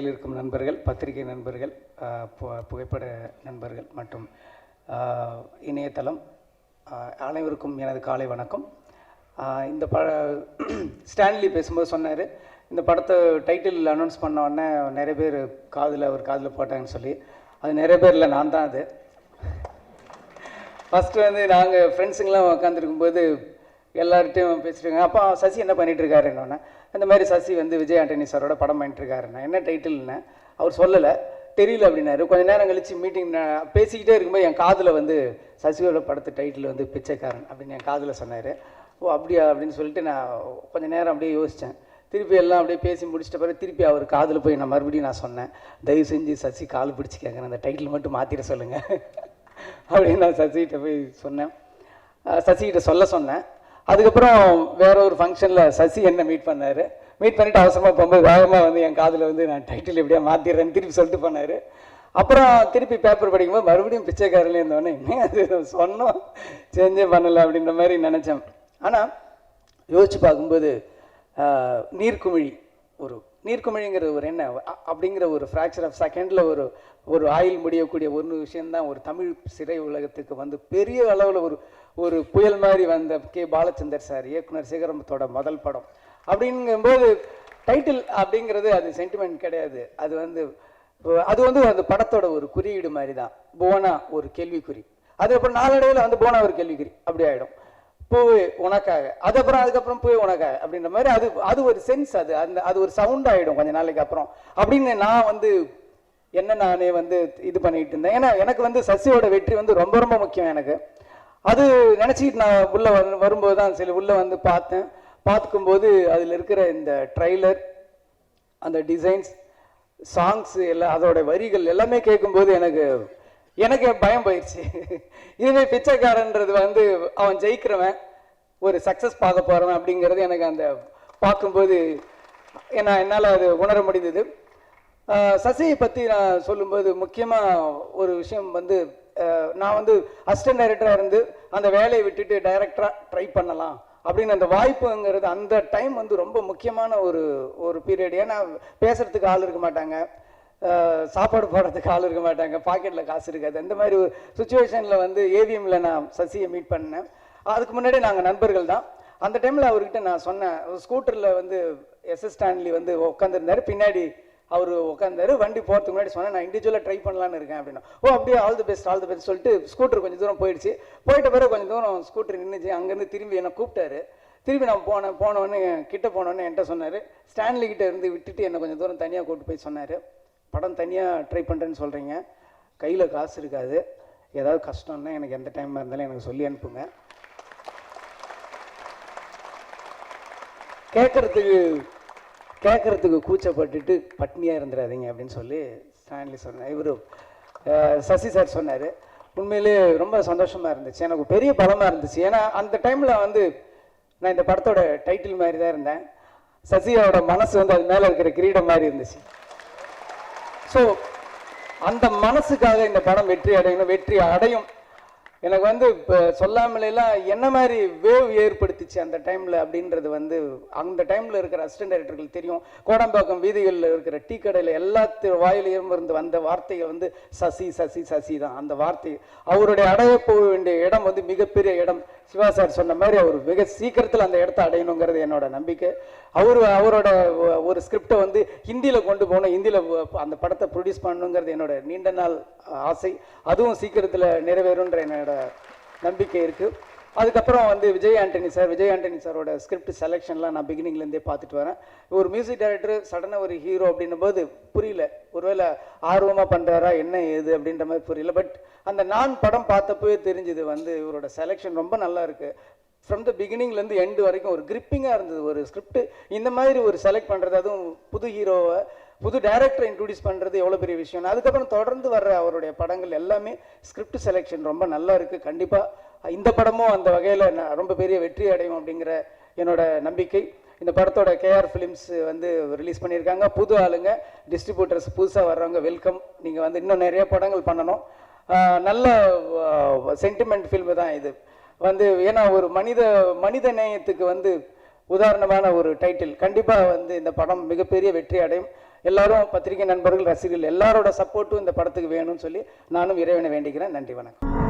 மேடையில் இருக்கும் நண்பர்கள், பத்திரிகை நண்பர்கள், புகைப்பட நண்பர்கள் மற்றும் இணையதளம் அனைவருக்கும் எனது காலை வணக்கம். இந்த ஸ்டான்லி பேசும்போது சொன்னார், இந்த படத்தை டைட்டில் அனௌன்ஸ் பண்ண உடனே நிறைய பேர் ஒரு காதில் போட்டாங்கன்னு சொல்லி. அது நிறைய பேர் இல்லை, நான் தான் அது. ஃபஸ்ட்டு வந்து நாங்கள் ஃப்ரெண்ட்ஸுங்கெலாம் உட்காந்துருக்கும்போது எல்லார்ட்டையும் பேசிட்டுருங்க, அப்போ சசி என்ன பண்ணிகிட்ருக்காரு என்னொன்னே, இந்த மாதிரி சசி வந்து விஜய் ஆண்டனி சாரோட படம் பண்ணிட்டுருக்காருண்ணா. என்ன டைட்டில்னு அவர் சொல்லலை, தெரியல அப்படின்னாரு. கொஞ்சம் நேரம் கழித்து மீட்டிங் பேசிக்கிட்டே இருக்கும்போது என் காதில் வந்து சசியோட படத்து டைட்டில் வந்து பிச்சைக்காரன் அப்படின்னு என் காதில் சொன்னார். ஓ அப்படியா அப்படின்னு சொல்லிட்டு நான் கொஞ்சம் நேரம் அப்படியே யோசித்தேன். திருப்பி எல்லாம் அப்படியே பேசி முடிச்சிட்ட பிறகு திருப்பி அவர் காதில் போய் நான் மறுபடியும் நான் சொன்னேன், தயவு செஞ்சு சசி கால் பிடிச்சி கேட்குறேன், அந்த டைட்டில் மட்டும் மாற்றிட சொல்லுங்கள் அப்படின்னு நான் சசிகிட்ட போய் சொன்னேன். சசிகிட்ட சொன்னேன். அதுக்கப்புறம் வேற ஒரு ஃபங்க்ஷனில் சசி என்ன மீட் பண்ணார். மீட் பண்ணிவிட்டு அவசரமாக போகும்போது வேகமாக வந்து என் காதில் வந்து நான் டைட்டில் எப்படியா மாற்றிடுறேன்னு திருப்பி சொல்லிட்டு போனார். அப்புறம் திருப்பி பேப்பர் படிக்கும்போது மறுபடியும் பிச்சைக்காரிலே இருந்தோடனே என்ன அது சொன்னோம் சேஞ்சே பண்ணலை அப்படின்ற மாதிரி நினச்சேன். ஆனால் யோசித்து பார்க்கும்போது நீர்க்குமிழிங்கிற ஒரு என்ன அப்படிங்கிற ஒரு ஃப்ராக்சர் ஆஃப் செகண்டில் ஒரு ஆயில் முடியக்கூடிய ஒரு விஷயந்தான் ஒரு தமிழ் சிறை உலகத்துக்கு வந்து பெரிய அளவில் ஒரு புயல் மாதிரி வந்த கே. பாலச்சந்தர் சார் இயக்குனர் சிகரத்தோட முதல் படம். அப்படிங்கும்போது டைட்டில் அப்படிங்கிறது அது சென்டிமெண்ட் கிடையாது, அது வந்து அந்த படத்தோட ஒரு குறியீடு மாதிரி தான். போனா ஒரு கேள்விக்குறி, அதுக்கப்புறம் நாளடைவில் வந்து போனா ஒரு கேள்விக்குறி அப்படி ஆகிடும். பூவே உனக்காக, அதுக்கப்புறம் பூவே உனக்காக அப்படின்ற மாதிரி அது ஒரு சென்ஸ், அது ஒரு சவுண்ட் ஆகிடும் கொஞ்ச நாளைக்கு அப்புறம் அப்படின்னு நான் வந்து நானே வந்து இது பண்ணிட்டு இருந்தேன். ஏன்னா எனக்கு வந்து சசியோட வெற்றி வந்து ரொம்ப ரொம்ப முக்கியம் எனக்கு. அது நினச்சிக்கிட்டு நான் உள்ளே வரும்போது தான் சரி உள்ளே வந்து பார்த்துக்கும்போது அதில் இருக்கிற இந்த ட்ரைலர், அந்த டிசைன்ஸ், சாங்ஸ் எல்லாம், அதோட வரிகள் எல்லாமே கேட்கும்போது எனக்கு பயம் போயிடுச்சு. இதுவே பிச்சைக்காரன்றது வந்து அவன் ஜெயிக்கிறவன், ஒரு சக்ஸஸ் பார்க்க போகிறவன் அப்படிங்கிறது எனக்கு அந்த பார்க்கும்போது என்னால் அது உணர முடிந்தது. சசியை பற்றி நான் சொல்லும்போது முக்கியமாக ஒரு விஷயம் வந்து, நான் வந்து அசிஸ்டன்ட் டைரக்டராக இருந்து அந்த வேலையை விட்டுட்டு டைரக்டராக ட்ரை பண்ணலாம் அப்படின்னு அந்த வாய்ப்புங்கிறது அந்த டைம் வந்து ரொம்ப முக்கியமான ஒரு பீரியட். ஏன்னா பேசுகிறதுக்கு ஆள் இருக்க மாட்டாங்க, சாப்பாடு போடுறதுக்கு ஆள் இருக்க மாட்டாங்க, பாக்கெட்டில் காசு இருக்காது. அந்த மாதிரி ஒரு சுச்சுவேஷனில் வந்து ஏவிஎம்மில் நான் சசியை மீட் பண்ணேன். அதுக்கு முன்னாடி நாங்கள் நண்பர்கள் தான். அந்த டைமில் அவர்கிட்ட நான் சொன்னேன், ஸ்கூட்டரில் வந்து எஸ்எஸ் ஸ்டான்லி வந்து உட்காந்துருந்தார், பின்னாடி அவர் உட்காந்தாரு. வண்டி போகிறதுக்கு முன்னாடி சொன்னேன், நான் இண்டிவிஜுவலாக ட்ரை பண்ணலான்னு இருக்கேன் அப்படின்னா. ஓ அப்படியே ஆல் தி பெஸ்ட் சொல்லிட்டு ஸ்கூட்டர் கொஞ்சம் தூரம் போயிட்ட பிறகு கொஞ்சம் தூரம் ஸ்கூட்டர் நின்றுச்சு. அங்கேருந்து திரும்பி என்னை கூப்பிட்டாரு. திரும்பி நான் போனோடனே கிட்ட போனோடனே என்கிட்ட சொன்னார், ஸ்டான்லி கிட்ட இருந்து விட்டுட்டு என்னை கொஞ்சம் தூரம் தனியாக கூப்பிட்டு போய் சொன்னார், படம் தனியாக ட்ரை பண்ணுறேன்னு சொல்கிறீங்க, கையில் காசு இருக்காது, ஏதாவது கஷ்டம்னா எனக்கு எந்த டைமாக இருந்தாலும் எனக்கு சொல்லி அனுப்புங்க, கேட்கறதுக்கு கூச்சப்பட்டுட்டு பட்னியாக இருந்துடாதீங்க அப்படின்னு சொல்லி ஸ்டான்லி சொன்னார். இவர் சசி சார் சொன்னார். உண்மையிலே ரொம்ப சந்தோஷமாக இருந்துச்சு, எனக்கு பெரிய பலமாக இருந்துச்சு. ஏன்னா அந்த டைமில் வந்து நான் இந்த படத்தோட டைட்டில் மாதிரி தான் இருந்தேன், சசியோட மனசு வந்து அது மேலே இருக்கிற கிரீடம் மாதிரி இருந்துச்சு. ஸோ அந்த மனசுக்காக இந்த படம் வெற்றி அடையும். எனக்கு வந்து இப்போ சொல்லாமலாம் என்ன மாதிரி வேவ் ஏற்படுத்திச்சு அந்த டைமில் அப்படின்றது வந்து அந்த டைமில் இருக்கிற அசிஸ்டன்ட் டைரக்டர்கள் தெரியும். கோடம்பாக்கம் வீதிகளில் இருக்கிற டீ கடையில் எல்லாத்து வாயிலையும் இருந்து வந்த வார்த்தைகள் வந்து சசி சசி சசி தான். அந்த வார்த்தை அவருடைய அடைய போக வேண்டிய இடம் வந்து மிகப்பெரிய இடம். சிவா சார் சொன்ன மாதிரி அவர் மிக சீக்கிரத்தில் அந்த இடத்த அடையணுங்கிறது என்னோட நம்பிக்கை. அவரோட ஒரு ஸ்கிரிப்டை வந்து ஹிந்தியில் கொண்டு போகணும், ஹிந்தியில் அந்த படத்தை ப்ரொடியூஸ் பண்ணணுங்கிறது என்னோட நீண்ட நாள் ஆசை. அதுவும் சீக்கிரத்தில் நிறைவேறுன்ற என்னோட நம்பிக்கை இருக்குது. அதுக்கப்புறம் வந்து விஜய் ஆண்டனி சாரோட ஸ்கிரிப்ட் செலெக்ஷன்லாம் நான் பிகினிங்லேருந்தே பார்த்துட்டு வரேன். ஒரு மியூசிக் டைரக்டர் சடனாக ஒரு ஹீரோ அப்படின்னும் போது புரியல, ஒருவேளை ஆர்வமாக பண்ணுறாரா என்ன ஏது அப்படின்ற மாதிரி புரியல. பட் அந்த நான் படம் பார்த்தப்பவே தெரிஞ்சுது வந்து இவரோட செலெக்ஷன் ரொம்ப நல்லா இருக்குது. ஃப்ரம் த பிகினிங்லேருந்து எண்டு வரைக்கும் ஒரு கிரிப்பிங்காக இருந்தது. ஒரு ஸ்கிரிப்ட் இந்த மாதிரி ஒரு செலக்ட் பண்ணுறது, அதுவும் புது ஹீரோவை புது டைரக்டரை இன்ட்ரடியூஸ் பண்ணுறது எவ்வளோ பெரிய விஷயம். அதுக்கப்புறம் தொடர்ந்து வர்ற அவருடைய படங்கள் எல்லாமே ஸ்கிரிப்ட் செலெக்ஷன் ரொம்ப நல்லா இருக்குது. கண்டிப்பாக இந்த படமும் அந்த வகையில் ரொம்ப பெரிய வெற்றி அடையும் அப்படிங்கிற என்னோட நம்பிக்கை. இந்த படத்தோட கேஆர் ஃபிலிம்ஸ் வந்து ரிலீஸ் பண்ணியிருக்காங்க. புது ஆளுங்க, டிஸ்ட்ரிபியூட்டர்ஸ் புதுசாக வர்றவங்க வெல்கம். நீங்கள் வந்து இன்னும் நிறைய படங்கள் பண்ணணும். நல்ல சென்டிமெண்ட் ஃபில்மு தான் இது வந்து. ஏன்னா ஒரு மனித நேயத்துக்கு வந்து உதாரணமான ஒரு டைட்டில். கண்டிப்பாக வந்து இந்த படம் மிகப்பெரிய வெற்றி அடையும். எல்லாரும் பத்திரிகை நண்பர்கள், ரசிகர்கள் எல்லாரோட சப்போர்ட்டும் இந்த படத்துக்கு வேணும்னு சொல்லி நானும் இறைவனை வேண்டிக்கிறேன். நன்றி, வணக்கம்.